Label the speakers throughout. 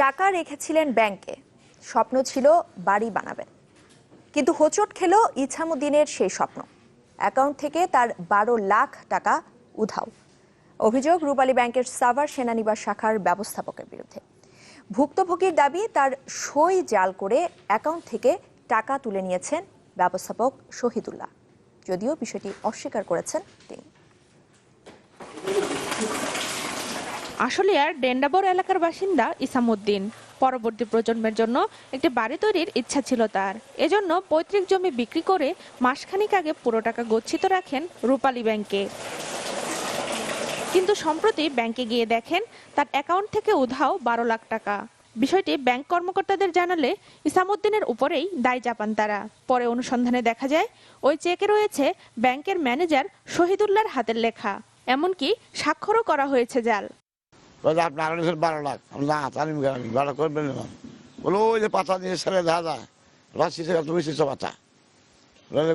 Speaker 1: টাকা রেখেছিলেন ব্যাংকে, স্বপ্ন ছিল বাড়ি বানাবেন, কিন্তু হোঁচট খেল ইছামুদ্দিনের সেই স্বপ্ন। অ্যাকাউন্ট থেকে তার 12 লাখ টাকা উধাও। অভিযোগ রূপালী ব্যাংকের সাভার সেনানিবাস শাখার ব্যবস্থাপকের বিরুদ্ধে। ভুক্তভোগীর দাবি, তার সই জাল করে অ্যাকাউন্ট থেকে টাকা তুলে নিয়েছেন ব্যবস্থাপক শহীদুল্লাহ, যদিও বিষয়টি অস্বীকার করেছেন তিনি।
Speaker 2: আশুলিয়ার ডেন্ডাবর এলাকার বাসিন্দা ইছামুদ্দিন। পরবর্তী প্রজন্মের জন্য একটি বাড়ি তৈরির ইচ্ছা ছিল তার। এজন্য পৈতৃক জমি বিক্রি করে মাসখানেক আগে পুরো টাকা গচ্ছিত রাখেন রূপালী ব্যাংকে। কিন্তু সম্প্রতি ব্যাংকে গিয়ে দেখেন তার অ্যাকাউন্ট থেকে উধাও 12 লাখ টাকা। বিষয়টি ব্যাংক কর্মকর্তাদের জানালে ইছামুদ্দিনের উপরেই দায় চাপান তারা। পরে অনুসন্ধানে দেখা যায় ওই চেকে রয়েছে ব্যাংকের ম্যানেজার শহীদুল্লাহর হাতের লেখা, এমনকি স্বাক্ষরও করা হয়েছে জাল।
Speaker 3: আপনার 12 লাখ না তালিম গ্রামী ভাড়া করবেন না বলো, ওই যে পাতা দিয়ে ছেড়ে দেখা যায় রাশি থেকে তুমি শিশু পাতা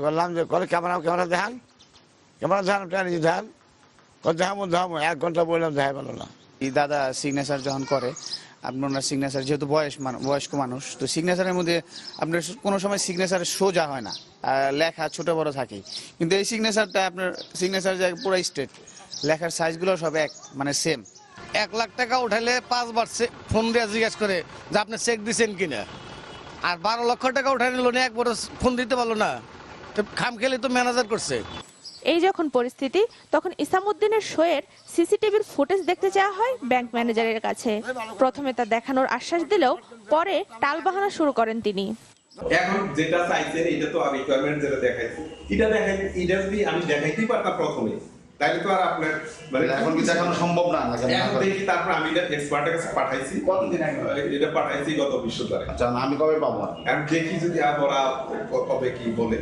Speaker 3: করলাম যে করে ক্যামেরা দেখান, ক্যামেরা দেখান নিজে দেখান, দেখাবো 1 ঘন্টা বললাম দেখা গেল না।
Speaker 4: এই দাদা সিগনেচার যখন করে, আপনার সিগনেচার যেহেতু বয়স্ক মানুষ, তো সিগনেচারের মধ্যে আপনার কোনো সময় সিগনেচার সোজা হয় না, লেখা ছোট বড় থাকে। কিন্তু এই সিগনেচারটা আপনার সিগনেচার পুরো স্ট্রেট, লেখার সাইজগুলো সব এক মানে সেম।
Speaker 5: 1 লাখ টাকা উঠাইলে 5 বার ফোন দিয়ে জিজ্ঞেস করে যে আপনি চেক দিচ্ছেন কিনা, আর 12 লক্ষ টাকা উঠাই নিল না, একবার ফোন দিতে পারলো না, তো খাম খেলে তো ম্যানেজার করছে।
Speaker 2: এই যখন পরিস্থিতি, তখন ইছামুদ্দিনের শোয়ের সিসিটিভির ফুটেজ দেখতে চাওয়া হয় ব্যাংক ম্যানেজারের কাছে। প্রথমে তা দেখানোর আশ্বাস দিলেও পরে টালবাহানা শুরু করেন তিনি।
Speaker 6: এখন যেটা চাইছেন এটা তো রিকোয়ারমেন্ট যেটা দেখাইছে, এটা যদি আমি দেখাইতেই পারতাম প্রথমে, তাইলে তো আর আপনার মানে
Speaker 7: এখন কিছু এখনো সম্ভব না।
Speaker 6: এখন দেখি, তারপর আমি এটা এক্সপার্টের কাছে পাঠাইছি। কতদিন আগে এটা পাঠাইছি? গত বৃহস্পতিবার।
Speaker 7: আচ্ছা, আমি কবে পাবো?
Speaker 6: আমি দেখি যদি ওরা কবে কি বলে।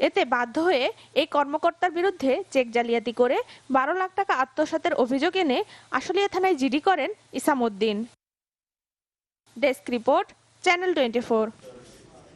Speaker 2: এতে বাধ্য হয়ে এই কর্মকর্তার বিরুদ্ধে চেক জালিয়াতি করে 12 লাখ টাকা আত্মসাতের অভিযোগ এনে আশুলিয়া থানায় জিডি করেন ইছামুদ্দিন। Desk report, channel 24।